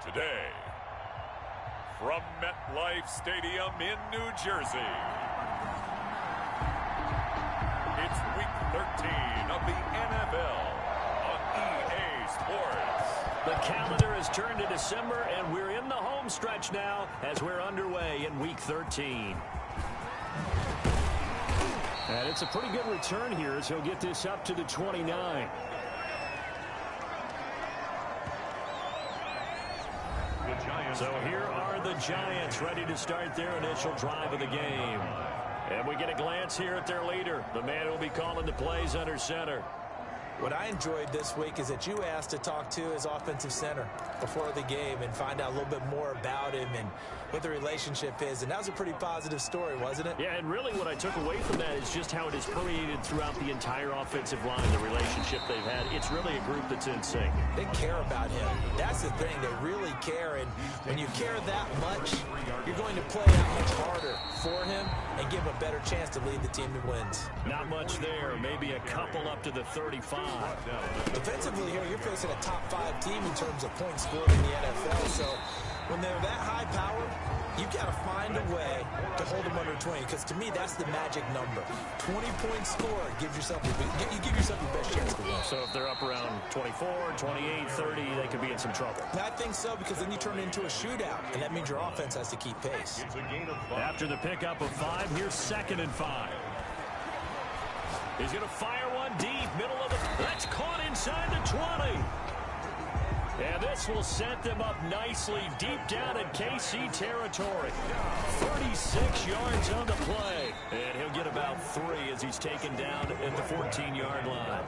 Today, from MetLife Stadium in New Jersey, it's Week 13 of the NFL on EA Sports. The calendar has turned to December, and we're in the home stretch now as we're underway in Week 13. And it's a pretty good return here as he'll get this up to the 29. So here are the Giants ready to start their initial drive of the game. And we get a glance here at their leader, the man who will be calling the plays under center. What I enjoyed this week is that you asked to talk to his offensive center before the game and find out a little bit more about him and what the relationship is. And that was a pretty positive story, wasn't it? Yeah, and really what I took away from that is just how it has permeated throughout the entire offensive line, the relationship they've had. It's really a group that's in sync. They care about him. That's the thing. They really care. And when you care that much, you're going to play that much harder for him and give him a better chance to lead the team to wins. Not much there. Maybe a couple up to the 35. Defensively here, you're facing a top-5 team in terms of points scored in the NFL. So when they're that high power, you've got to find a way to hold them under 20. Because to me, that's the magic number. 20-point score gives yourself you give yourself your best chance to win. So if they're up around 24, 28, 30, they could be in some trouble. I think so, because then you turn it into a shootout, and that means your offense has to keep pace. After the pickup of 5, here's 2nd and 5. He's going to fire one deep, middle of the... That's caught inside the 20. And this will set them up nicely deep down in KC territory. 36 yards on the play. And he'll get about 3 as he's taken down at the 14-yard line.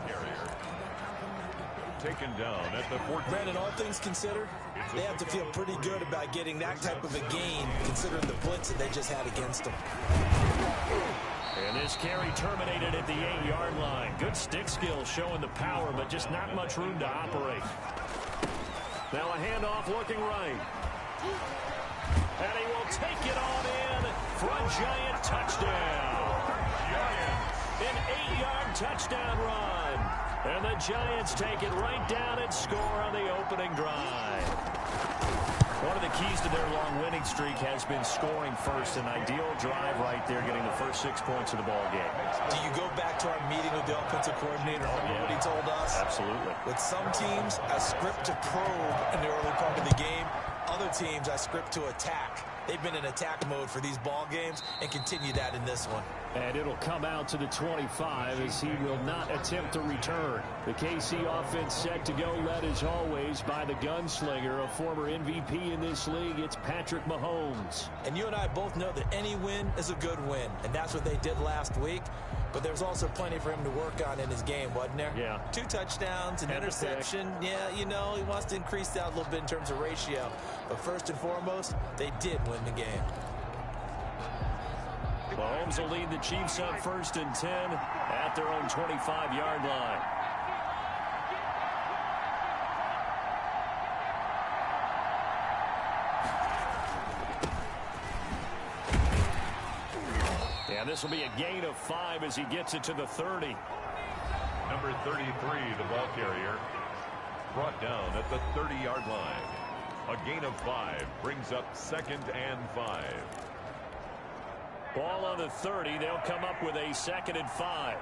Taken down at the 14. Brandon, all things considered, they have to feel pretty good about getting that type of a gain, considering the blitz that they just had against them. And this carry terminated at the 8-yard line. Good stick skills showing the power, but just not much room to operate. Now a handoff looking right. And he will take it on in for a Giant touchdown. An 8-yard touchdown run. And the Giants take it right down and score on the opening drive. One of the keys to their long winning streak has been scoring first. An ideal drive right there, getting the first 6 points of the ball game. Do you go back to our meeting with the offensive coordinator? Remember what he told us? Absolutely. With some teams, I script to probe in the early part of the game. Other teams, I script to attack. They've been in attack mode for these ball games and continue that in this one. And it'll come out to the 25 as he will not attempt to return. The KC offense set to go, led as always by the gunslinger, a former MVP in this league. It's Patrick Mahomes. And you and I both know that any win is a good win, and that's what they did last week. But there's also plenty for him to work on in his game, wasn't there? Yeah. 2 touchdowns, an interception. Yeah, you know, he wants to increase that a little bit in terms of ratio. But first and foremost, they did win the game. Mahomes will lead the Chiefs up 1st and 10 at their own 25-yard line. And this will be a gain of 5 as he gets it to the 30. Number 33, the ball carrier, brought down at the 30-yard line. A gain of 5 brings up 2nd and 5. Ball on the 30. They'll come up with a 2nd and 5.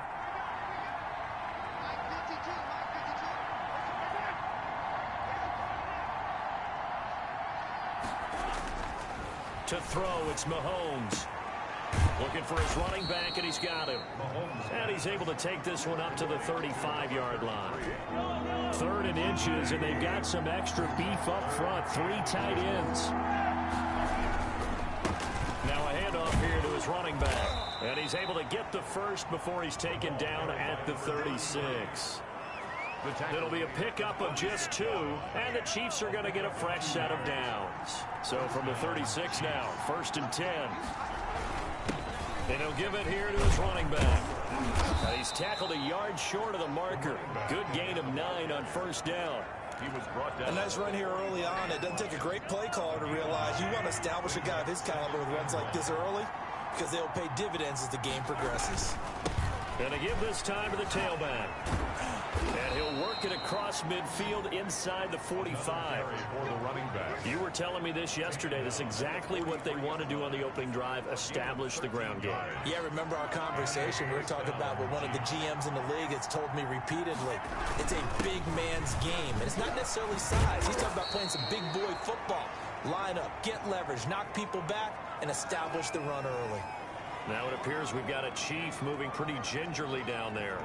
To throw, it's Mahomes. Looking for his running back, and he's got him. And he's able to take this one up to the 35-yard line. 3rd and inches, and they've got some extra beef up front. 3 tight ends. Now a handoff here to his running back. And he's able to get the first before he's taken down at the 36. It'll be a pickup of just 2, and the Chiefs are going to get a fresh set of downs. So from the 36 now, 1st and 10. And he'll give it here to his running back. He's tackled a yard short of the marker. Good gain of 9 on 1st down. He was brought down. A nice run here early on. It doesn't take a great play caller to realize you want to establish a guy of his caliber with runs like this early, because they'll pay dividends as the game progresses. Going to give this time to the tailback. And he'll work it across midfield inside the 45. For the running back. You were telling me this yesterday. That's exactly what they want to do on the opening drive, establish the ground game. Yeah, remember our conversation? We were talking about what one of the GMs in the league has told me repeatedly. It's a big man's game, and it's not necessarily size. He's talking about playing some big boy football. Line up, get leverage, knock people back, and establish the run early. Now it appears we've got a Chief moving pretty gingerly down there.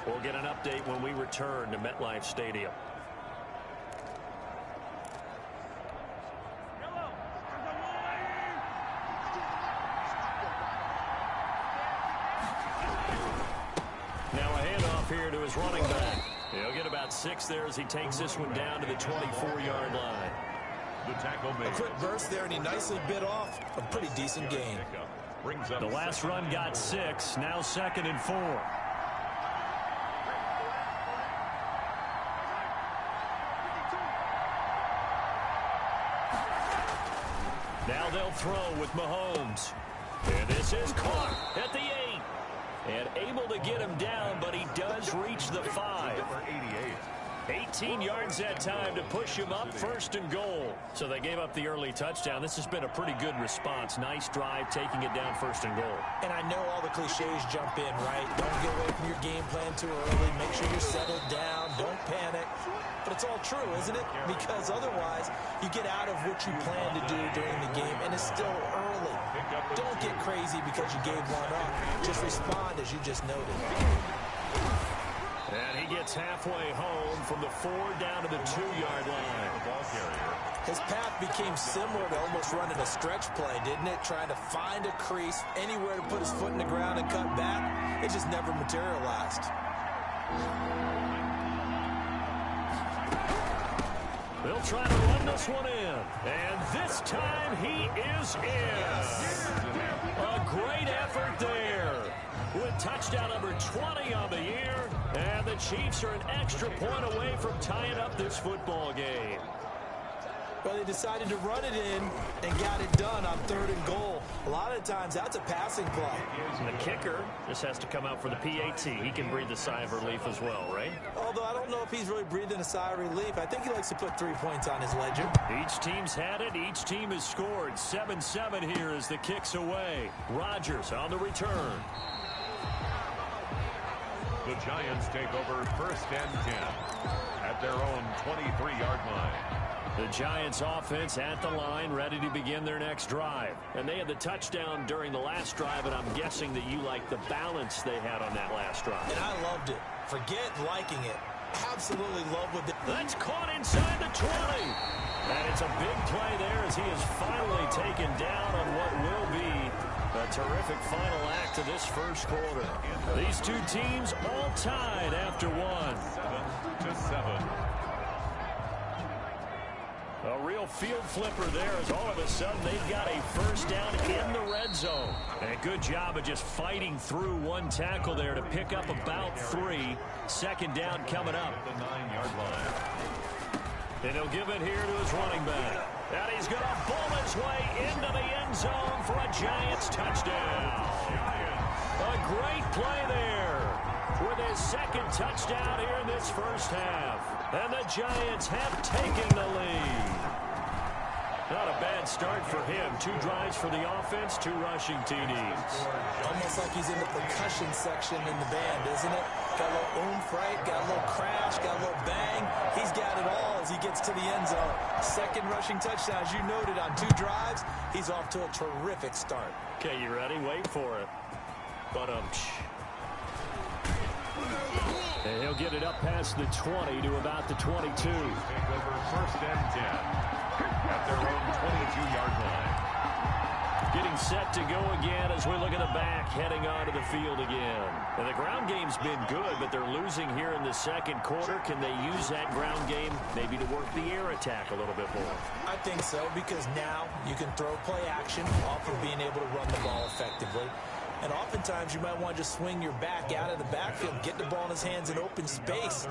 We'll get an update when we return to MetLife Stadium. Now a handoff here to his running back. He'll get about 6 there as he takes this one down to the 24-yard line. The tackle made. A quick burst there, and he nicely bit off a pretty decent gain. Brings up The last run got 6, now 2nd and 4. Now they'll throw with Mahomes. And this is caught at the 8. And able to get him down, but he does reach the 5. Number 88. 18 yards that time to push him up, 1st and goal. So they gave up the early touchdown. This has been a pretty good response. Nice drive, taking it down 1st and goal. And I know all the cliches jump in, right? Don't get away from your game plan too early. Make sure you're settled down. Don't panic. But it's all true, isn't it? Because otherwise, you get out of what you plan to do during the game, and it's still early. Don't get crazy because you gave one up. Just respond as you just noted. And he gets halfway home from the 4 down to the 2-yard line. The ball carrier. His path became similar to almost running a stretch play, didn't it? Trying to find a crease, anywhere to put his foot in the ground and cut back. It just never materialized. They'll try to run this one in. And this time he is in. A great effort there. With touchdown number 20 on the year. And the Chiefs are an extra point away from tying up this football game. Well, they decided to run it in and got it done on 3rd and goal. A lot of times, that's a passing play. And the kicker just has to come out for the PAT. He can breathe a sigh of relief as well, right? Although I don't know if he's really breathing a sigh of relief. I think he likes to put 3 points on his ledger. Each team's had it. Each team has scored. 7-7 here as the kick's away. Rodgers on the return. The Giants take over 1st and 10 at their own 23-yard line. The Giants offense at the line, ready to begin their next drive. And they had the touchdown during the last drive, and I'm guessing that you like the balance they had on that last drive. And I loved it. Forget liking it. Absolutely love with it. That's caught inside the 20. And it's a big play there as he is finally taken down on what will be a terrific final act of this first quarter. These two teams all tied after 1. 7-7. A real field flipper there as all of a sudden they've got a first down in the red zone. And a good job of just fighting through one tackle there to pick up about 3. 2nd down coming up. The 9-yard line. And he'll give it here to his running back. And he's going to bowl his way into the end zone for a Giants touchdown. A great play there with his 2nd touchdown here in this first half. And the Giants have taken the lead. Not a bad start for him. 2 drives for the offense, 2 rushing TDs. Almost like he's in the percussion section in the band, isn't it? Got a little oomph, right? Got a little crash, got a little bang. He's got it all as he gets to the end zone. 2nd rushing touchdown, as you noted, on 2 drives. He's off to a terrific start. Okay, you ready? Wait for it. And he'll get it up past the 20 to about the 22. Take over 1st and 10 at their own 22-yard line. Getting set to go again as we look at the back, heading onto the field again. And the ground game's been good, but they're losing here in the 2nd quarter. Can they use that ground game maybe to work the air attack a little bit more? I think so, because now you can throw play action off of being able to run the ball effectively. And oftentimes you might want to just swing your back out of the backfield, get the ball in his hands in open space,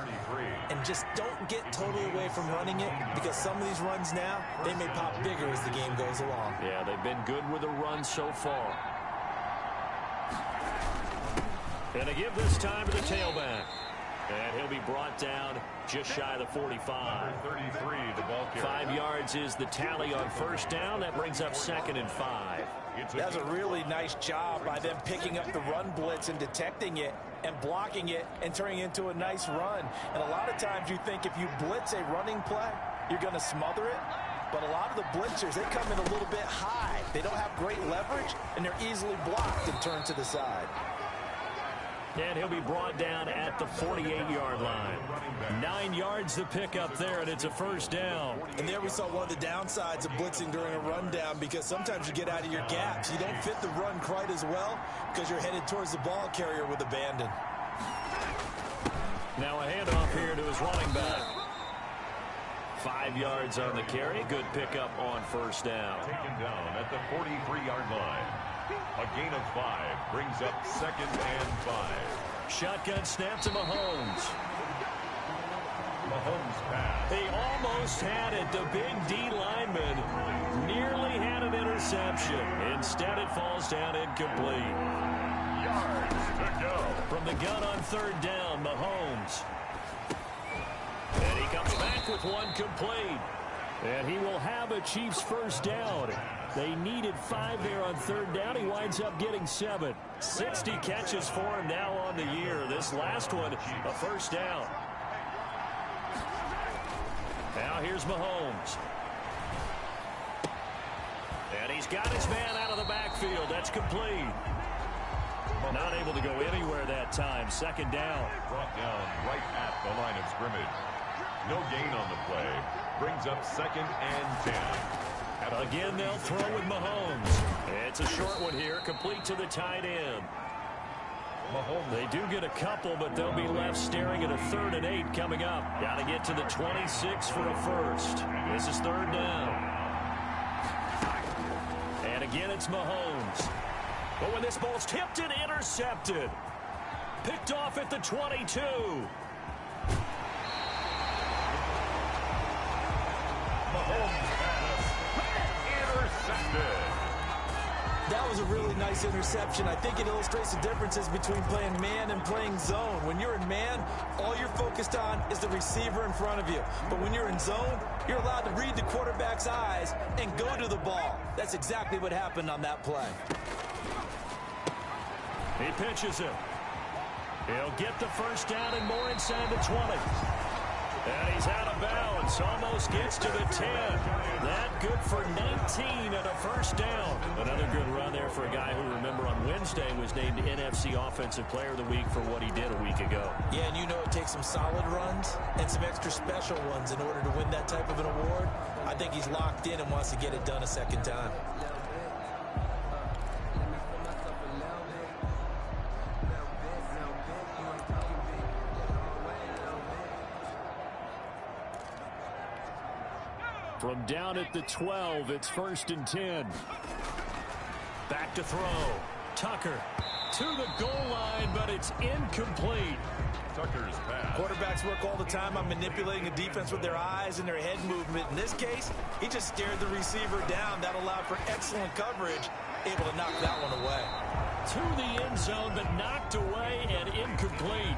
and just don't get totally away from running it, because some of these runs now, they may pop bigger as the game goes along. Yeah, they've been good with the run so far. And they give this time to the tailback. And he'll be brought down just shy of the 45. 33, the ball carrier. 5 yards is the tally on first down. That brings up 2nd and 5. That's a really nice job by them picking up the run blitz and detecting it and blocking it and turning it into a nice run. And a lot of times you think if you blitz a running play, you're going to smother it. But a lot of the blitzers, they come in a little bit high. They don't have great leverage, and they're easily blocked and turned to the side. And he'll be brought down at the 48-yard line. 9 yards to pick up there, and it's a first down. And there we saw one of the downsides of blitzing during a rundown, because sometimes you get out of your gaps. You don't fit the run quite as well because you're headed towards the ball carrier with abandon. Now a handoff here to his running back. 5 yards on the carry. Good pickup on first down. Taken down at the 43-yard line. A gain of 5 brings up 2nd and 5. Shotgun snap to Mahomes. Mahomes pass. He almost had it. The big D lineman nearly had an interception. Instead, it falls down incomplete. Yards to go. From the gun on 3rd down, Mahomes. And he comes back with one complete. And he will have a Chiefs first down. They needed 5 there on 3rd down. He winds up getting 7. 60 catches for him now on the year. This last one, a first down. Now here's Mahomes. And he's got his man out of the backfield. That's complete. Not able to go anywhere that time. 2nd down. Brought down right at the line of scrimmage. No gain on the play. Brings up 2nd and 10. Again, they'll throw with Mahomes. It's a short one here, complete to the tight end. Mahomes. They do get a couple, but they'll be left staring at a 3rd and 8 coming up. Got to get to the 26 for a first. This is 3rd down. And again, it's Mahomes. But when this ball's tipped and intercepted. Picked off at the 22. Mahomes pass. Intercepted. That was a really nice interception. I think it illustrates the differences between playing man and playing zone. When you're in man, all you're focused on is the receiver in front of you. But when you're in zone, you're allowed to read the quarterback's eyes and go to the ball. That's exactly what happened on that play. He pitches him. He'll get the first down and more inside the 20. And he's out of bounds. Almost gets to the 10. That good for 19 and a first down. Another good run there for a guy who, remember, on Wednesday was named NFC Offensive Player of the Week for what he did a week ago. Yeah, and you know it takes some solid runs and some extra special ones in order to win that type of an award. I think he's locked in and wants to get it done a second time. From down at the 12, it's 1st and 10. Back to throw. Tucker to the goal line, but it's incomplete. Tucker's pass. Quarterbacks work all the time on manipulating a defense with their eyes and their head movement. In this case, he just stared the receiver down. That allowed for excellent coverage, able to knock that one away. To the end zone, but knocked away and incomplete.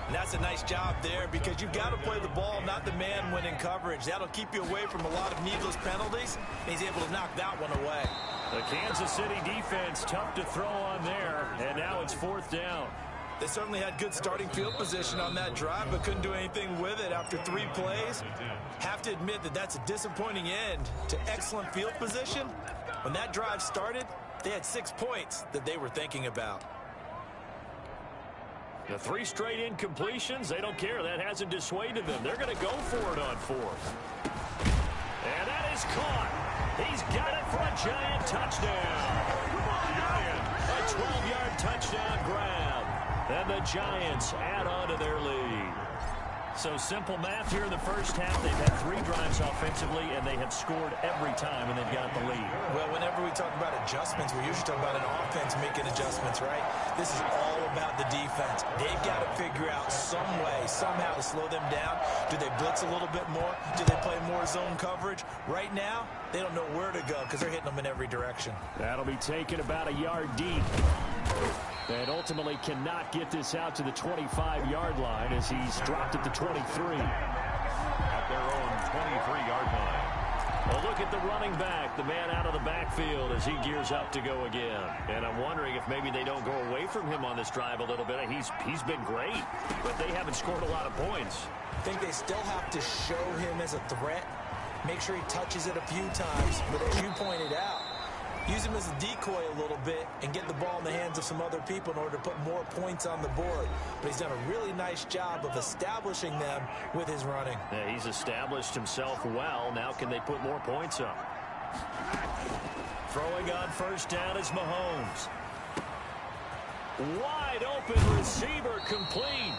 And that's a nice job there, because you've got to play the ball, not the man when in coverage. That'll keep you away from a lot of needless penalties. And he's able to knock that one away. The Kansas City defense tough to throw on there, and now it's 4th down. They certainly had good starting field position on that drive, but couldn't do anything with it after 3 plays. Have to admit that that's a disappointing end to excellent field position. When that drive started, they had 6 points that they were thinking about. The 3 straight incompletions, they don't care. That hasn't dissuaded them. They're going to go for it on 4th. And that is caught. He's got it for a Giant touchdown. A 12-yard touchdown grab. And the Giants add on to their lead. So simple math here in the first half. They've had 3 drives offensively, and they have scored every time, and they've got the lead. Well, whenever we talk about adjustments, we usually talk about an offense making adjustments, right? This is all about the defense. They've got to figure out some way, somehow to slow them down. Do they blitz a little bit more? Do they play more zone coverage? Right now, they don't know where to go because they're hitting them in every direction. That'll be taken about a yard deep. And ultimately cannot get this out to the 25-yard line as he's dropped at the 23. At their own 23-yard line. Well, look at the running back, the man out of the backfield as he gears up to go again. And I'm wondering if maybe they don't go away from him on this drive a little bit. He's been great, but they haven't scored a lot of points. I think they still have to show him as a threat. Make sure he touches it a few times. But as you pointed out, use him as a decoy a little bit and get the ball in the hands of some other people in order to put more points on the board. But he's done a really nice job of establishing them with his running. Yeah, he's established himself well. Now can they put more points up? Throwing on first down is Mahomes. Wide open receiver complete.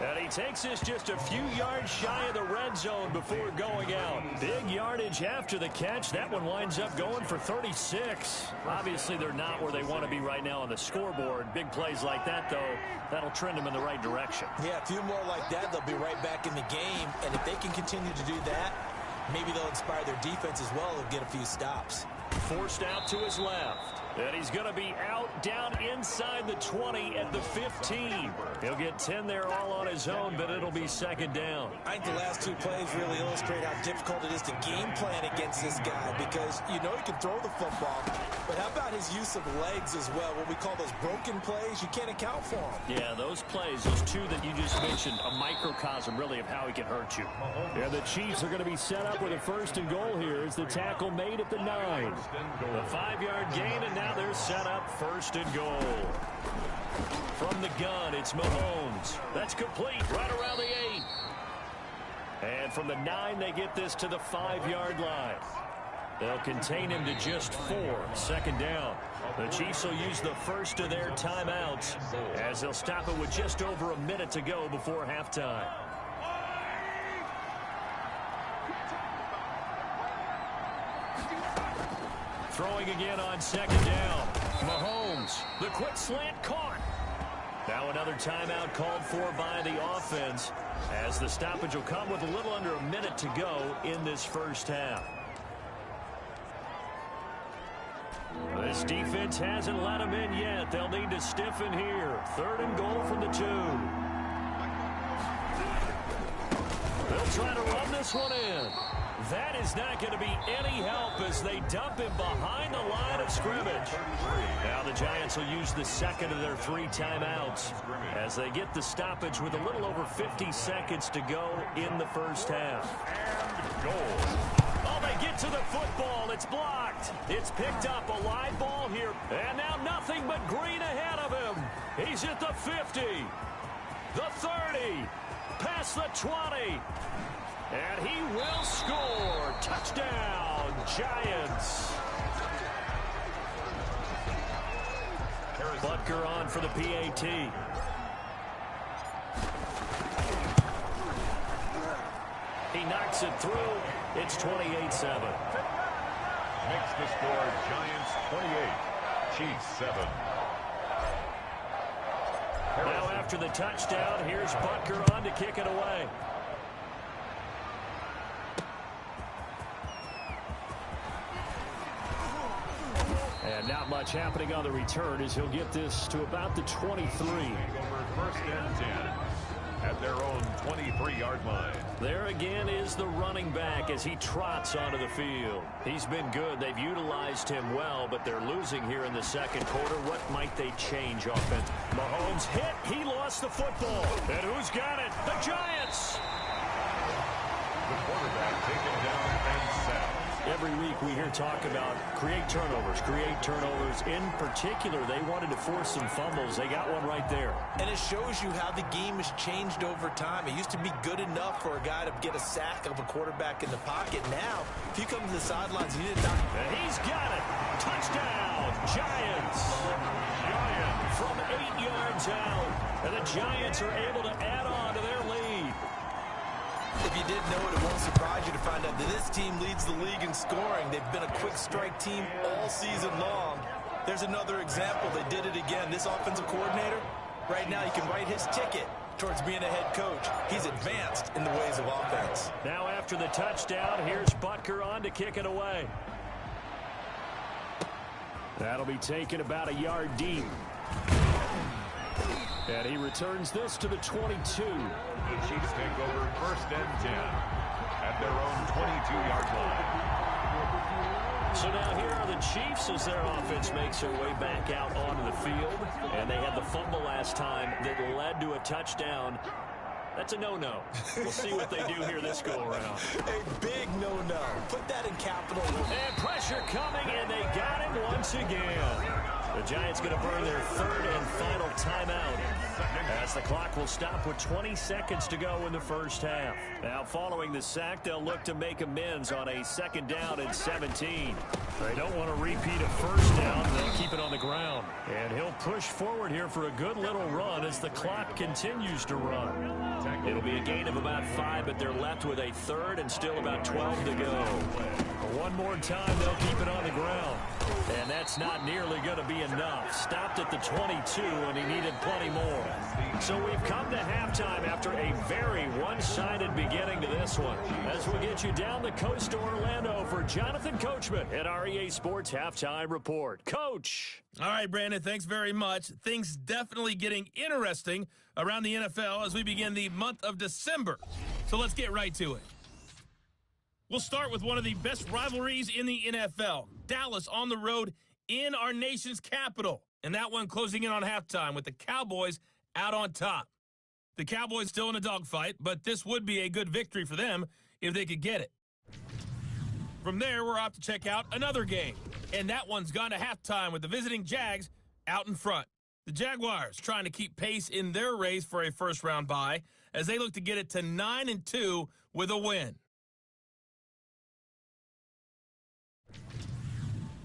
And he takes this just a few yards shy of the red zone before going out. Big yardage after the catch. That one winds up going for 36. Obviously, they're not where they want to be right now on the scoreboard. Big plays like that, though, that'll trend them in the right direction. Yeah, a few more like that, they'll be right back in the game. And if they can continue to do that, maybe they'll inspire their defense as well and get a few stops. Forced out to his left. And he's going to be out down inside the 20 at the 15. He'll get 10 there all on his own, but it'll be second down. I think the last two plays really illustrate how difficult it is to game plan against this guy because you know he can throw the football, but how about his use of legs as well? What we call those broken plays, you can't account for them. Yeah, those plays, those two that you just mentioned, a microcosm really of how he can hurt you. Yeah, the Chiefs are going to be set up with a first and goal here as the tackle made at the 9. The 5-yard gain, and now they're set up first and goal. From the gun, it's Mahomes. That's complete right around the 8. And from the 9, they get this to the 5-yard line. They'll contain him to just 4. Second down. The Chiefs will use the first of their timeouts as they'll stop it with just over a minute to go before halftime. Throwing again on second down. Mahomes, the quick slant caught. Now another timeout called for by the offense as the stoppage will come with a little under a minute to go in this first half. This defense hasn't let them in yet. They'll need to stiffen here. Third and goal from the 2. They'll try to run this one in. That is not going to be any help as they dump him behind the line of scrimmage. Now the Giants will use the second of their 3 timeouts as they get the stoppage with a little over 50 seconds to go in the first half. And goal. Oh, they get to the football. It's blocked. It's picked up, a live ball here. And now nothing but green ahead of him. He's at the 50, the 30, past the 20. And he will score. Touchdown, Giants. Butker on for the PAT. He knocks it through. It's 28-7. Makes the score Giants 28, Chiefs 7. Now after the touchdown, here's Butker on to kick it away. And not much happening on the return as he'll get this to about the 23. Over first and 10 at their own 23-yard line. There again is the running back as he trots onto the field. He's been good. They've utilized him well, but they're losing here in the second quarter. What might they change offense? Mahomes hit. He lost the football. And who's got it? The Giants. The quarterback taken down and sacked. Every week we hear talk about create turnovers. In particular, they wanted to force some fumbles. They got one right there. And it shows you how the game has changed over time. It used to be good enough for a guy to get a sack of a quarterback in the pocket. Now, if you come to the sidelines, you didn't. And he's got it. Touchdown, Giants. From 8 yards out. And the Giants are able to add on to their lead. If you didn't know it, it won't surprise you to find out that this team leads the league in scoring. They've been a quick strike team all season long. There's another example. They did it again. This offensive coordinator, right now, he can write his ticket towards being a head coach. He's advanced in the ways of offense. Now after the touchdown, here's Butker on to kick it away. That'll be taken about a yard deep. And he returns this to the 22. The Chiefs take over 1st and 10 at their own 22-yard line. So now here are the Chiefs as their offense makes their way back out onto the field. And they had the fumble last time that led to a touchdown. That's a no-no. We'll see what they do here this go-around. A big no-no. Put that in capital. And pressure coming, and they got him once again. The Giants going to burn their 3rd and final timeout as the clock will stop with 20 seconds to go in the first half. Now following the sack, they'll look to make amends on a 2nd down and 17. They don't want to repeat a 1st down. They'll keep it on the ground. And he'll push forward here for a good little run as the clock continues to run. It'll be a gain of about 5, but they're left with a 3rd and still about 12 to go. One more time, they'll keep it on the ground. And that's not nearly going to be enough. Stopped at the 22, and he needed plenty more. So we've come to halftime after a very one-sided beginning to this one. As we get you down the coast to Orlando for Jonathan Coachman at our EA Sports Halftime Report. Coach! All right, Brandon, thanks very much. Things definitely getting interesting around the NFL as we begin the month of December. So let's get right to it. We'll start with one of the best rivalries in the NFL. Dallas on the road in our nation's capital. And that one closing in on halftime with the Cowboys out on top. The Cowboys still in a dogfight, but this would be a good victory for them if they could get it. From there, we're off to check out another game. And that one's gone to halftime with the visiting Jags out in front. The Jaguars trying to keep pace in their race for a first-round bye as they look to get it to 9-2 with a win.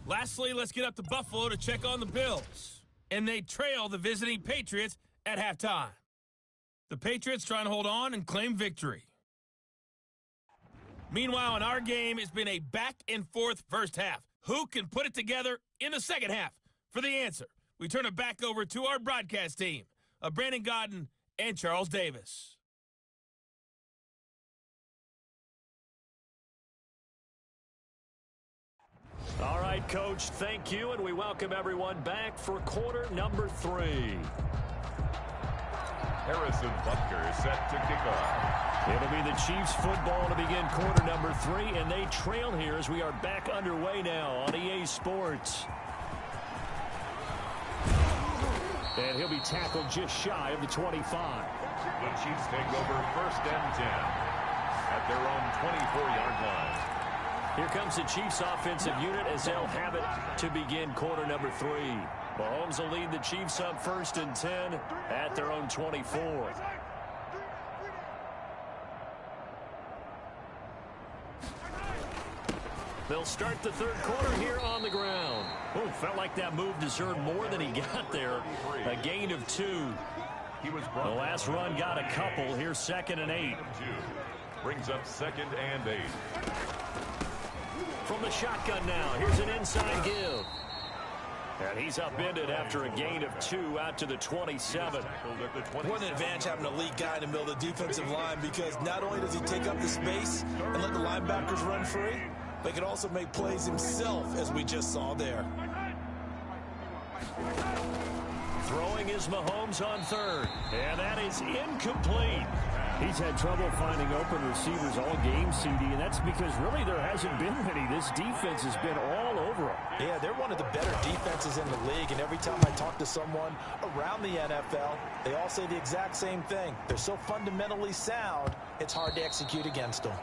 Lastly, let's get up to Buffalo to check on the Bills. And they trail the visiting Patriots at halftime. The Patriots trying to hold on and claim victory. Meanwhile, in our game, it's been a back-and-forth first half. Who can put it together in the second half? For the answer, we turn it back over to our broadcast team of Brandon Gaudin and Charles Davis. All right, Coach, thank you, and we welcome everyone back for quarter number 3. Harrison Butker is set to kick off. It'll be the Chiefs football to begin quarter number 3, and they trail here as we are back underway now on EA Sports. And he'll be tackled just shy of the 25. The Chiefs take over 1st and 10 at their own 24-yard line. Here comes the Chiefs offensive unit as they'll have it to begin quarter number 3. Mahomes will lead the Chiefs up 1st and 10 at their own 24. They'll start the third quarter here on the ground. Oh, felt like that move deserved more than he got there. A gain of 2. The last run got a couple. Here's 2nd and 8. Brings up 2nd and 8. From the shotgun now, here's an inside give. And he's upended after a gain of 2 out to the 27. What an advantage having a lead guy in the middle of the defensive line, because not only does he take up the space and let the linebackers run free, but he can also make plays himself, as we just saw there. Throwing is Mahomes on 3rd. And that is incomplete. He's had trouble finding open receivers all game, CD, and that's because really there hasn't been many. This defense has been all over them. Yeah, they're one of the better defenses in the league, and every time I talk to someone around the NFL, they all say the exact same thing. They're so fundamentally sound, it's hard to execute against them.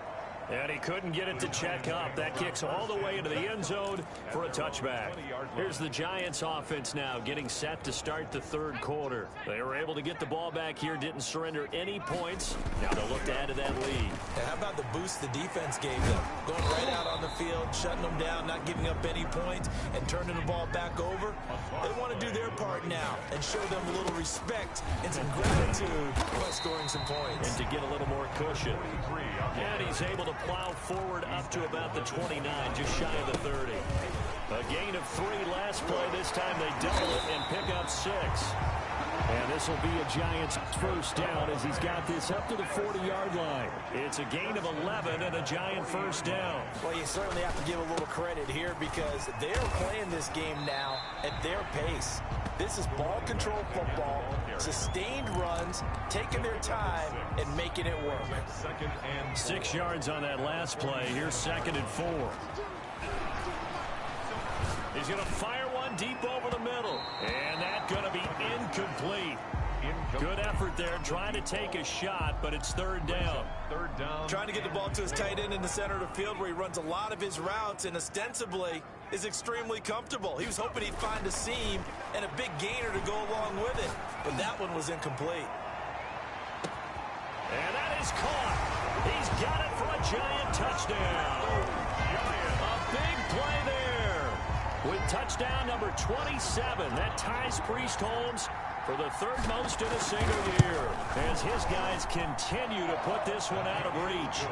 And he couldn't get it to check up. That kicks all the way into the end zone for a touchback. Here's the Giants offense now getting set to start the third quarter. They were able to get the ball back here, didn't surrender any points. Now they'll look to add to that lead. And how about the boost the defense gave them? Going right out on the field, shutting them down, not giving up any points, and turning the ball back over. They want to do their part now and show them a little respect and some gratitude by scoring some points. And to get a little more cushion. And he's able to plow forward up to about the 29, just shy of the 30. A gain of 3 last play. This time they double it and pick up 6. And this will be a Giants first down as he's got this up to the 40-yard line. It's a gain of 11 and a Giant first down. Well, you certainly have to give a little credit here because they're playing this game now at their pace. This is ball control football, sustained runs, taking their time, and making it work. 6 yards on that last play. Here's 2nd and 4. He's going to fire one deep over the middle. And that's going to be incomplete. Good effort there, trying to take a shot, but it's 3rd down. Trying to get the ball to his tight end in the center of the field where he runs a lot of his routes and ostensibly is extremely comfortable. He was hoping he'd find a seam and a big gainer to go along with it, but that one was incomplete. And that is caught. He's got it for a Giant touchdown. A big play there with touchdown number 27. That ties Priest Holmes for the 3rd most in a single year as his guys continue to put this one out of reach.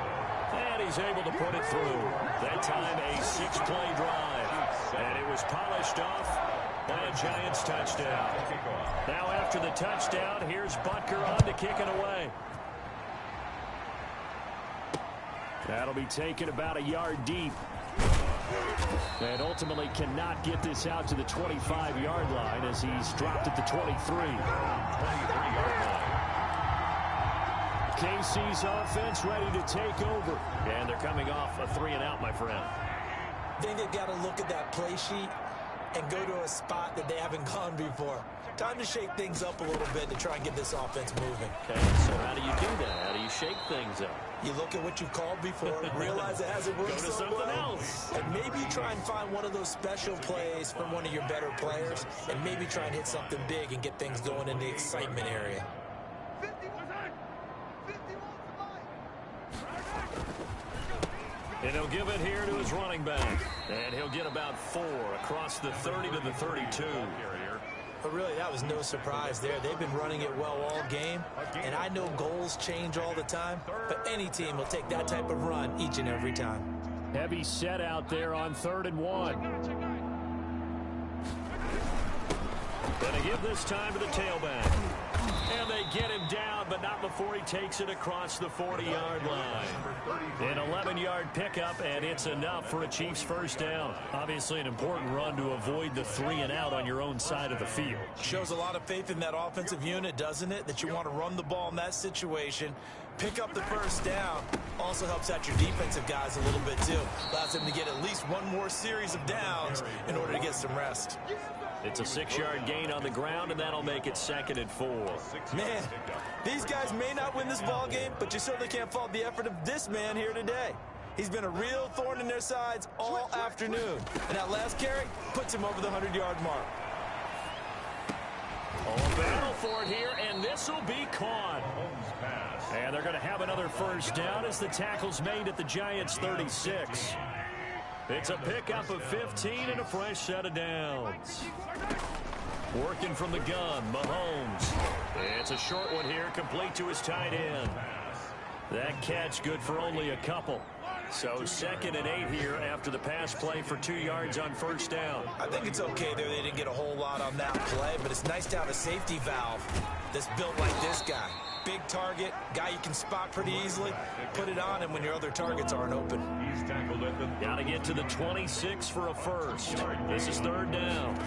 And he's able to put it through. That time a 6-play drive. And it was polished off by a Giants touchdown. Now after the touchdown, here's Butker on to kick it away. That'll be taken about a yard deep. And ultimately cannot get this out to the 25-yard line as he's dropped at the 23. KC's offense ready to take over. And they're coming off a 3-and-out, my friend. I think they've got to look at that play sheet and go to a spot that they haven't gone before. Time to shake things up a little bit to try and get this offense moving. Okay, so how do you do that? How do you shake things up? You look at what you called before, realize it hasn't worked Go to so something well, else. and maybe try and find one of those special plays from one of your better players, and maybe try and hit something big and get things going in the excitement area. And he'll give it here to his running back. And he'll get about 4 across the 30 to the 32. But really, that was no surprise there. They've been running it well all game, and I know goals change all the time, but any team will take that type of run each and every time. Heavy set out there on 3rd and 1. Gonna give this time to the tailback. And they get him down, but not before he takes it across the 40-yard line. An 11-yard pickup, and it's enough for a Chiefs first down. Obviously an important run to avoid the 3-and-out on your own side of the field. Shows a lot of faith in that offensive unit, doesn't it? That you want to run the ball in that situation, pick up the first down. Also helps out your defensive guys a little bit, too. Allows them to get at least one more series of downs in order to get some rest. It's a 6-yard gain on the ground, and that'll make it 2nd and 4. Man, these guys may not win this ball game, but you certainly can't fault the effort of this man here today. He's been a real thorn in their sides all afternoon. And that last carry puts him over the 100-yard mark. Oh, battle for it here, and this will be caught. And they're going to have another first down as the tackle's made at the Giants' 36. It's a pickup of 15 and a fresh set of downs. Working from the gun, Mahomes. It's a short one here, complete to his tight end. That catch good for only a couple. So 2nd and 8 here after the pass play for 2 yards on first down. I think it's okay there. They didn't get a whole lot on that play, but it's nice to have a safety valve that's built like this guy. Big target, guy you can spot pretty easily. Put it on him when your other targets aren't open. Got to get to the 26 for a first. This is 3rd down.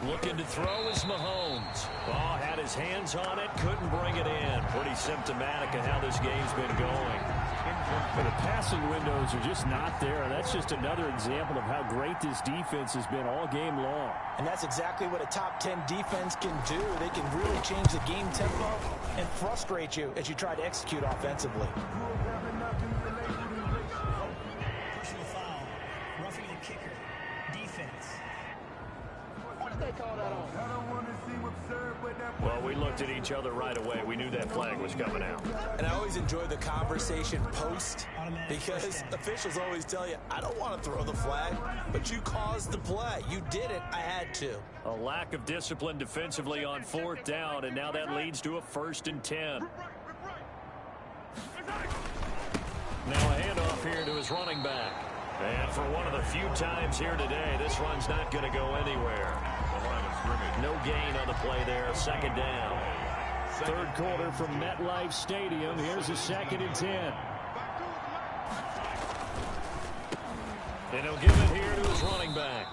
Looking to throw is Mahomes. Oh, had his hands on it, couldn't bring it in. Pretty symptomatic of how this game's been going. But the passing windows are just not there. That's just another example of how great this defense has been all game long. And that's exactly what a top 10 defense can do. They can really change the game tempo and frustrate you as you try to execute offensively. Personal foul, roughing the kicker, defense. Well, we looked at each other right away. We knew that flag was coming out. And I always enjoy the conversation post because officials always tell you, I don't want to throw the flag, but you caused the play. You did it. I had to. A lack of discipline defensively on 4th down, and now that leads to a 1st and 10. Now a handoff here to his running back. And for one of the few times here today, this run's not going to go anywhere. scrimmage. No gain on the play there. Second down. Third quarter from MetLife Stadium. Here's a 2nd and 10. And he'll give it here to his running back.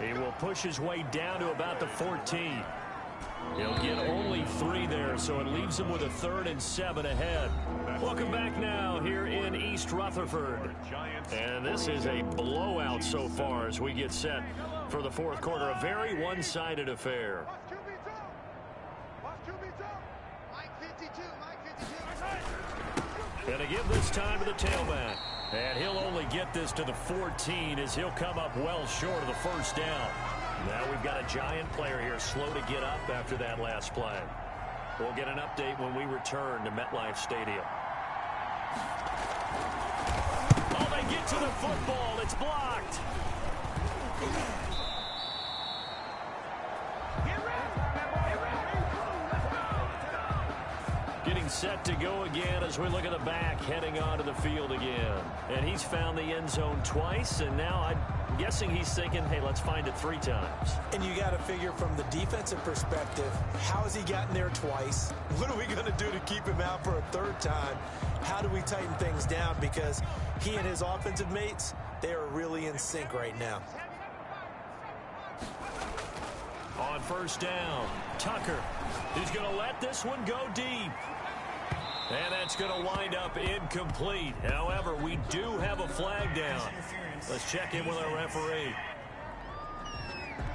He will push his way down to about the 14. He'll get only 3 there, so it leaves him with a 3rd and 7 ahead. Welcome back now here in East Rutherford. And this is a blowout so far as we get set for the 4th quarter. A very one-sided affair. And to give this time to the tailback. And he'll only get this to the 14 as he'll come up well short of the first down. Now we've got a Giant player here slow to get up after that last play. We'll get an update when we return to MetLife Stadium. Oh, they get to the football. It's blocked. Getting set to go again as we look at the back heading onto the field again. And he's found the end zone twice, and now I'm guessing he's thinking, hey, let's find it 3 times. And you got to figure from the defensive perspective, how has he gotten there twice? What are we going to do to keep him out for a 3rd time? How do we tighten things down? Because he and his offensive mates, they are really in sync right now. On first down, Tucker. He's going to let this one go deep. And that's going to wind up incomplete. However, we do have a flag down. Let's check in with our referee.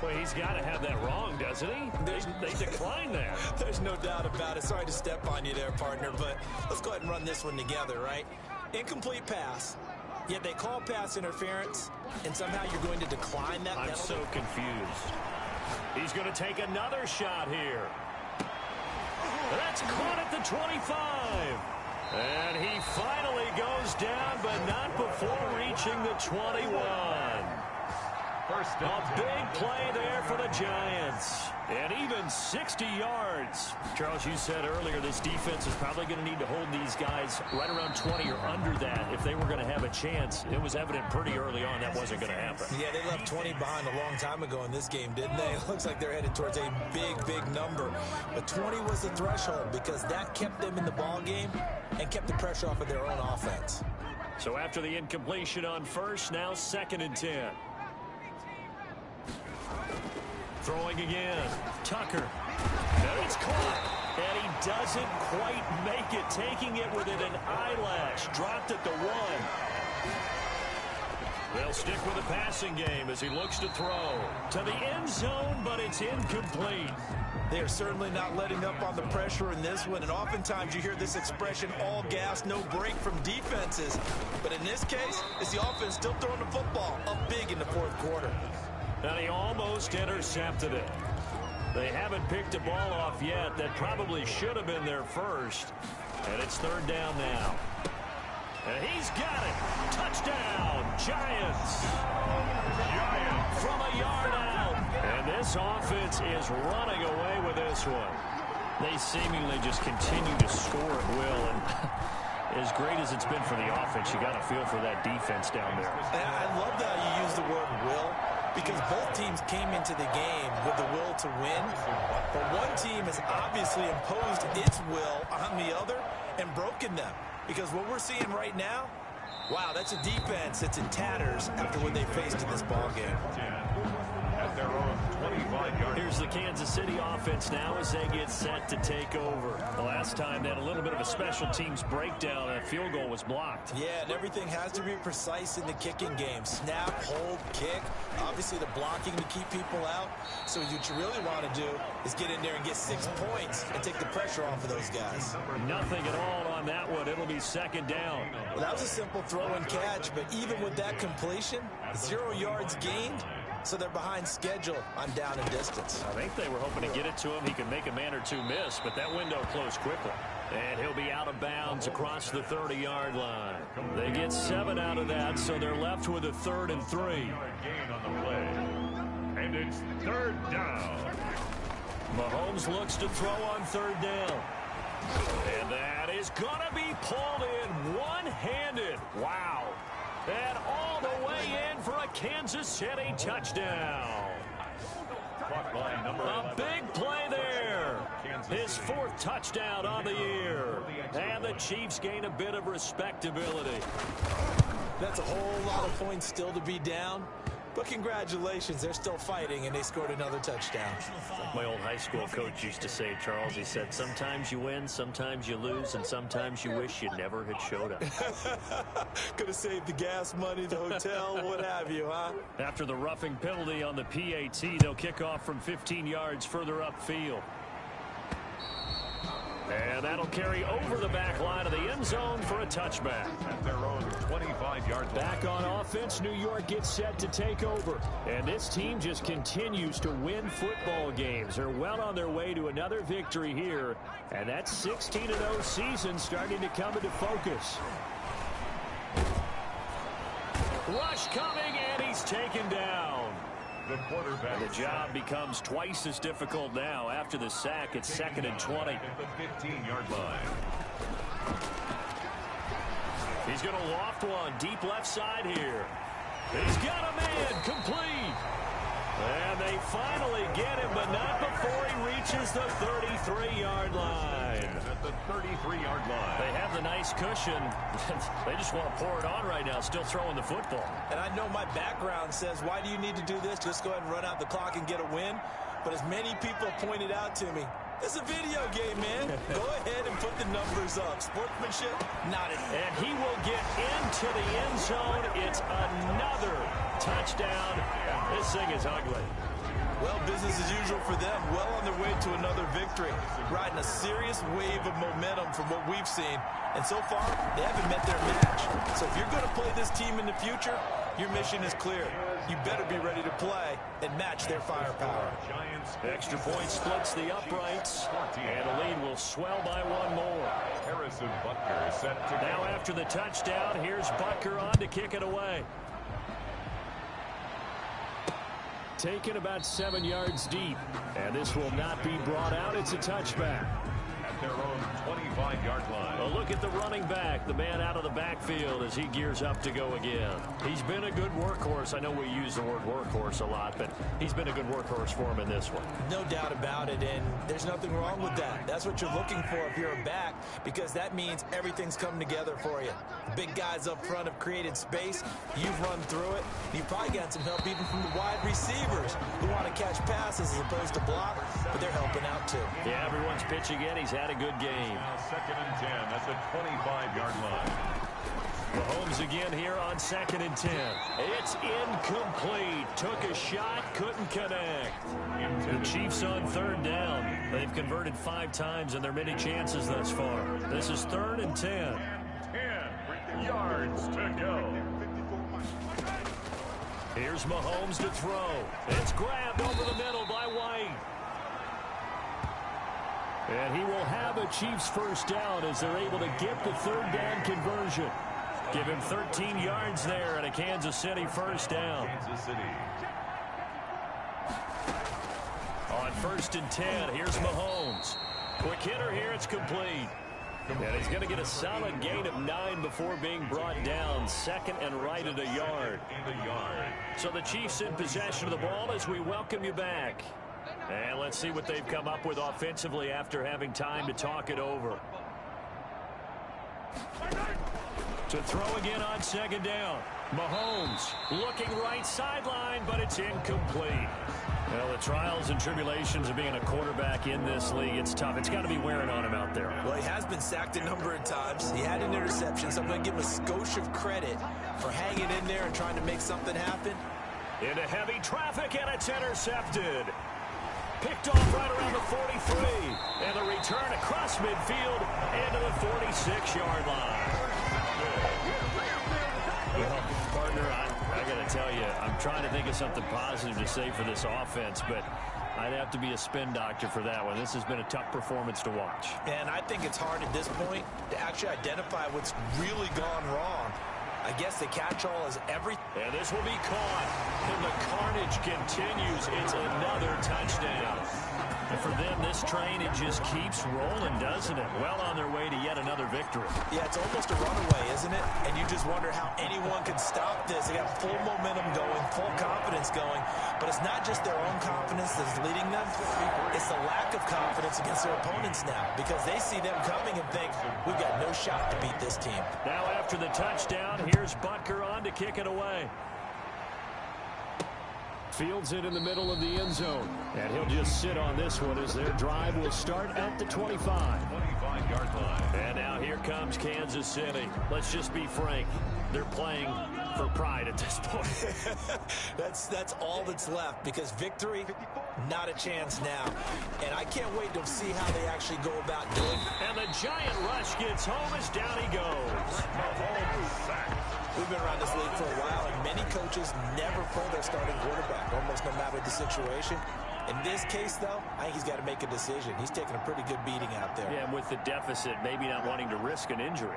Well, he's got to have that wrong, doesn't he? They declined that. There's no doubt about it. Sorry to step on you there, partner, but let's go ahead and run this one together, right? Incomplete pass, yet they call pass interference, and somehow you're going to decline that penalty? I'm so confused. He's going to take another shot here. That's caught at the 25. And he finally goes down, but not before reaching the 21. A big play there for the Giants. And even 60 yards. Charles, you said earlier this defense is probably going to need to hold these guys right around 20 or under that if they were going to have a chance. It was evident pretty early on that wasn't going to happen. Yeah, they left 20 behind a long time ago in this game, didn't they? It looks like they're headed towards a big number. But 20 was the threshold because that kept them in the ball game and kept the pressure off of their own offense. So after the incompletion on first, now 2nd and 10. Throwing again. Tucker. And it's caught. And he doesn't quite make it. Taking it within an eyelash. Dropped at the 1. They'll stick with the passing game as he looks to throw. To the end zone, but it's incomplete. They are certainly not letting up on the pressure in this one. And oftentimes you hear this expression, all gas, no break from defenses. But in this case, it's the offense still throwing the football up big in the 4th quarter. And he almost intercepted it. They haven't picked a ball off yet. That probably should have been their first. And it's 3rd down now. And he's got it. Touchdown, Giants. From a yard out. And this offense is running away with this one. They seemingly just continue to score at will. And as great as it's been for the offense, you got to feel for that defense down there. And I love that you use the word will, because both teams came into the game with the will to win. But one team has obviously imposed its will on the other and broken them. Because what we're seeing right now, wow, that's a defense that's in tatters after what they faced in this ballgame. At their own 25-yard. Here's the Kansas City offense now as they get set to take over. The last time they had a little bit of a special teams breakdown, that field goal was blocked. Yeah, and everything has to be precise in the kicking game. Snap, hold, kick. Obviously the blocking to keep people out. So what you really want to do is get in there and get 6 points and take the pressure off of those guys. Nothing at all on that one. It'll be 2nd down. Well, that was a simple throw and catch, but even with that completion, 0 yards gained. So they're behind schedule on down and distance. I think they were hoping to get it to him. He could make a man or two miss, but that window closed quickly. And he'll be out of bounds across the 30-yard line. They get 7 out of that, so they're left with a 3rd and 3. Gain on the play. And it's 3rd down. Mahomes looks to throw on 3rd down. And that is going to be pulled in one-handed. Wow. And all the way in for a Kansas City touchdown. A big play there. His 4th touchdown on the year. And the Chiefs gain a bit of respectability. That's a whole lot of points still to be down. But congratulations, they're still fighting, and they scored another touchdown. Like my old high school coach used to say, Charles, he said, sometimes you win, sometimes you lose, and sometimes you wish you never had showed up. Could have saved the gas money, the hotel, what have you, huh? After the roughing penalty on the PAT, they'll kick off from 15 yards further upfield. And that'll carry over the back line of the end zone for a touchback. At their own 25-yard line. Back on offense, New York gets set to take over. And this team just continues to win football games. They're well on their way to another victory here. And that 16-0 season starting to come into focus. Rush coming, and he's taken down. The quarterback. The job becomes twice as difficult now. After the sack, it's 2nd and 20. At the 15-yard line. He's going to loft one deep left side here. He's got a man complete. And they finally get him, but not before he reaches the 33-yard line. At the 33-yard line. They have the nice cushion. They just want to pour it on right now, still throwing the football. And I know my background says, why do you need to do this? Just go ahead and run out the clock and get a win. But as many people pointed out to me, it's a video game, man. Go ahead and put the numbers up. Sportsmanship, not it. And he will get into the end zone. It's another touchdown. This thing is ugly. Well, business as usual for them. Well on their way to another victory. Riding a serious wave of momentum from what we've seen. And so far, they haven't met their match. So if you're going to play this team in the future, your mission is clear. You better be ready to play and match their firepower. Extra point splits the uprights. And the lead will swell by one more. Harrison Butker set to now go. after the touchdown, here's Butker on to kick it away. Taken about 7 yards deep. And this will not be brought out. It's a touchback. At their own 25-yard line. A look at the running back, the man out of the backfield as he gears up to go again. He's been a good workhorse. I know we use the word workhorse a lot, but he's been a good workhorse for him in this one. No doubt about it, and there's nothing wrong with that. That's what you're looking for if you're a back, because that means everything's come together for you. The big guys up front have created space. You've run through it. You've probably got some help even from the wide receivers who want to catch passes as opposed to block, but they're helping out too. Yeah, everyone's pitching in. He's had a good game. Now 2nd and 10 at the 25-yard line. Mahomes again here on 2nd and 10. It's incomplete. Took a shot, couldn't connect. The Chiefs on 3rd down. They've converted 5 times in their many chances thus far. This is 3rd and 10. 10 yards to go. Here's Mahomes to throw. It's grabbed over the middle by White. And he will have a Chiefs first down as they're able to get the 3rd down conversion. Give him 13 yards there and a Kansas City first down. Kansas City. On 1st and 10, here's Mahomes. Quick hitter here, it's complete. And he's going to get a solid gain of 9 before being brought down. 2nd and right at a yard. So the Chiefs in possession of the ball as we welcome you back. And let's see what they've come up with offensively after having time to talk it over. To throw again on 2nd down. Mahomes looking right sideline, but it's incomplete. Well, the trials and tribulations of being a quarterback in this league, it's tough. It's got to be wearing on him out there. Well, he has been sacked a number of times. He had an interception, so I'm going to give him a skosh of credit for hanging in there and trying to make something happen. Into heavy traffic, and it's intercepted. Picked off right around the 43. And the return across midfield into the 46-yard line. Well, partner, I got to tell you, I'm trying to think of something positive to say for this offense, but I'd have to be a spin doctor for that one. This has been a tough performance to watch. And I think it's hard at this point to actually identify what's really gone wrong. I guess the catch-all is everything. And this will be caught. And the carnage continues. It's another touchdown. And for them, this train, it just keeps rolling, doesn't it? Well on their way to yet another victory. Yeah, it's almost a runaway, isn't it? And you just wonder how anyone can stop like this. They got full momentum going, full confidence going, but it's not just their own confidence that's leading them. It's the lack of confidence against their opponents now because they see them coming and think, we've got no shot to beat this team. Now after the touchdown, here's Butker on to kick it away. Fields it in the middle of the end zone. And he'll just sit on this one as their drive will start at the 25. 25-yard line. And now here comes Kansas City. Let's just be frank. They're playing for pride at this point. That's all that's left because victory, not a chance now. And I can't wait to see how they actually go about doing it. And the giant rush gets home as down he goes. We've been around this league for a while, and many coaches never pull their starting quarterback, almost no matter the situation. In this case, though, I think he's got to make a decision. He's taking a pretty good beating out there. Yeah, and with the deficit, maybe not wanting to risk an injury.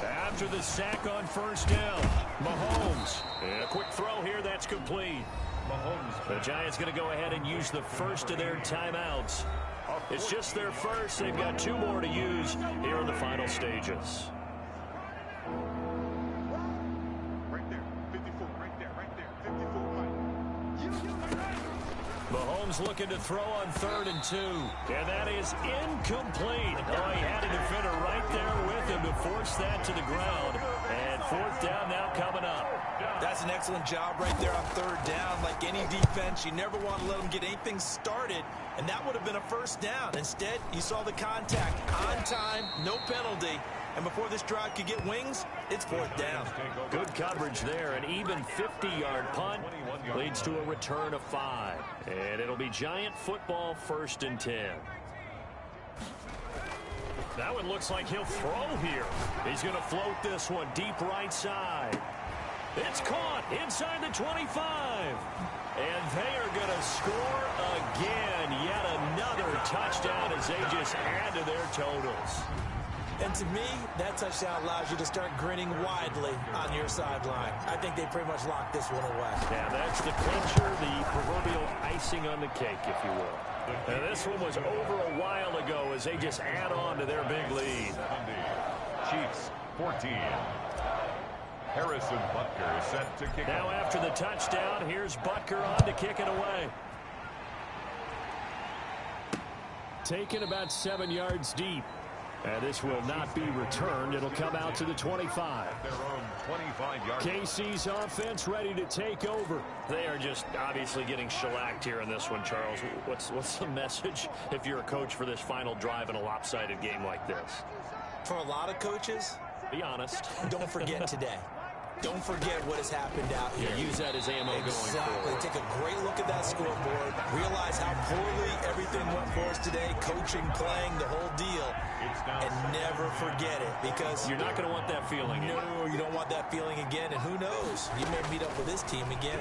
After the sack on first down, Mahomes. And a quick throw here, that's complete. Mahomes. The Giants going to go ahead and use the first of their timeouts. It's just their first. They've got 2 more to use here in the final stages. Right there, 54, right there, 54, Mahomes looking to throw on 3rd and 2. And that is incomplete. Oh, he had a defender right there with him to force that to the ground. And 4th down now coming up. That's an excellent job right there on 3rd down. Like any defense, you never want to let them get anything started, and that would have been a 1st down. Instead, you saw the contact on time, no penalty, and before this drive could get wings, it's 4th down. Good coverage there. An even 50-yard punt leads to a return of 5. And it'll be Giant football 1st and 10. That one looks like he'll throw here. He's going to float this one deep right side. It's caught inside the 25. And they are going to score again. Yet another touchdown as they just add to their totals. And to me, that touchdown allows you to start grinning widely on your sideline. I think they pretty much locked this one away. Yeah, that's the clincher, the proverbial icing on the cake, if you will. And this one was over a while ago as they just add on to their big lead. Chiefs 14. Harrison Butker set to kick. Now after the touchdown, here's Butker on to kick it away. Taken about 7 yards deep. And this will not be returned. It'll come out to the 25. Their own 25-yard. KC's offense ready to take over. They are just obviously getting shellacked here in this one, Charles. What's the message if you're a coach for this final drive in a lopsided game like this? For a lot of coaches, be honest. Don't forget today. Don't forget what has happened out here. Yeah, use that as ammo going forward. Take a great look at that scoreboard. Realize how poorly everything went for us today. Coaching, playing, the whole deal. And never forget it because you're not going to want that feeling. No, you don't want that feeling again. And who knows? You may meet up with this team again.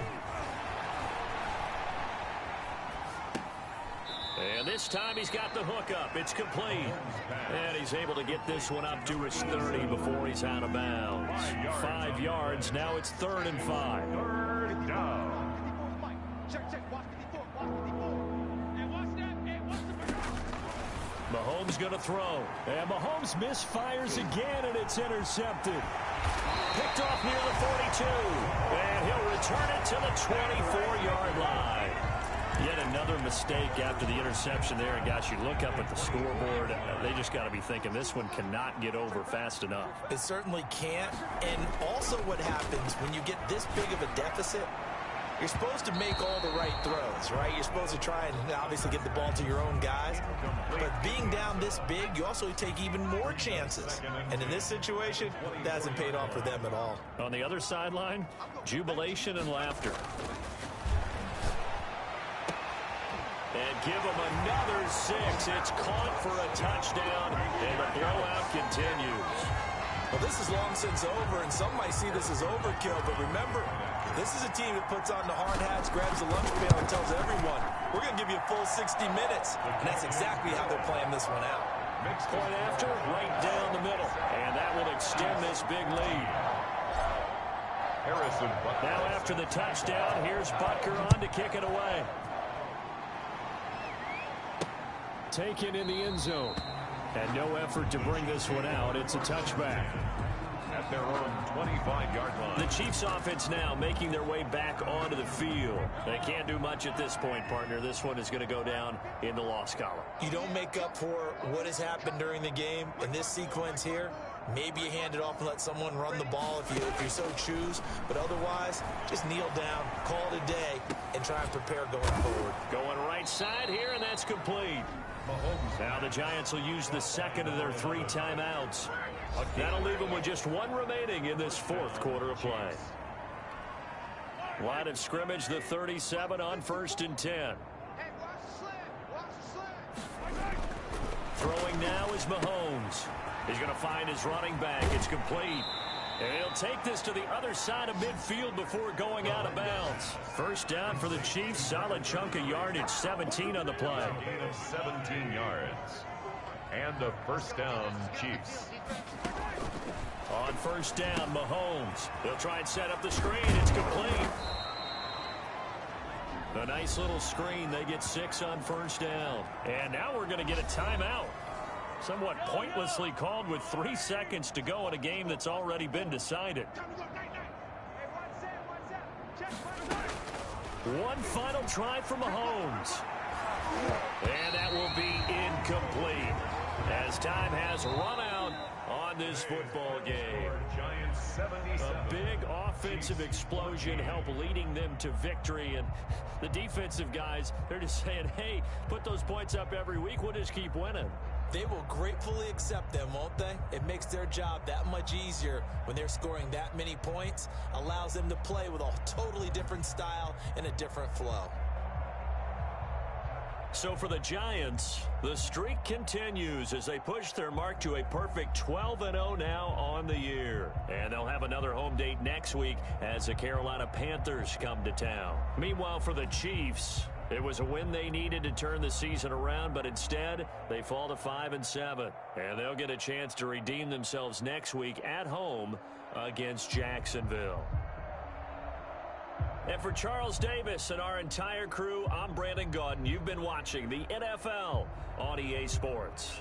And this time he's got the hook up. It's complete. And he's able to get this one up to his 30 before he's out of bounds. 5 yards. Now it's 3rd and 5. 3rd down. Mahomes going to throw. And Mahomes misfires again, and it's intercepted. Picked off near the 42. And he'll return it to the 24-yard line. Yet another mistake after the interception there. And, guys, you look up at the scoreboard. They just got to be thinking this one cannot get over fast enough. It certainly can't. And also what happens when you get this big of a deficit, you're supposed to make all the right throws, right? You're supposed to try and obviously get the ball to your own guys. But being down this big, you also take even more chances. And in this situation, that hasn't paid off for them at all. On the other sideline, jubilation and laughter. And give them another 6. It's caught for a touchdown, and the blowout continues. Well, this is long since over, and some might see this as overkill. But remember, this is a team that puts on the hard hats, grabs the lunch pail, and tells everyone, we're going to give you a full 60 minutes. And that's exactly how they're playing this one out. Point after, right down the middle. And that will extend this big lead. Harrison Butker. Now after the touchdown, here's Butker on to kick it away. Taken in the end zone. And no effort to bring this one out. It's a touchback. their own 25-yard line. The Chiefs offense now making their way back onto the field. They can't do much at this point, partner. This one is going to go down in the loss column. You don't make up for what has happened during the game in this sequence here. Maybe you hand it off and let someone run the ball if you so choose. But otherwise, just kneel down, call it a day, and try and prepare going forward. Going right side here, and that's complete. Now the Giants will use the second of their 3 timeouts. That'll leave them with just 1 remaining in this 4th quarter of play. Line of scrimmage, the 37 on 1st and 10. Throwing now is Mahomes. He's going to find his running back. It's complete. And he'll take this to the other side of midfield before going out of bounds. First down for the Chiefs. Solid chunk of yardage. 17 on the play. Gain of 17 yards. And a first down, Chiefs. On first down, Mahomes. They'll try and set up the screen. It's complete. A nice little screen. They get 6 on first down. And now we're going to get a timeout. Somewhat pointlessly called with 3 seconds to go in a game that's already been decided. One final try for Mahomes. And that will be incomplete as time has run out on this football game. A big offensive explosion helped leading them to victory, and the defensive guys, they're just saying, hey, put those points up every week, we'll just keep winning. They will gratefully accept them, won't they? It makes their job that much easier when they're scoring that many points, allows them to play with a totally different style and a different flow. So for the Giants, the streak continues as they push their mark to a perfect 12-0 now on the year. And they'll have another home date next week as the Carolina Panthers come to town. Meanwhile, for the Chiefs, it was a win they needed to turn the season around, but instead they fall to 5-7. And they'll get a chance to redeem themselves next week at home against Jacksonville. And for Charles Davis and our entire crew, I'm Brandon Gaudin. You've been watching the NFL on EA Sports.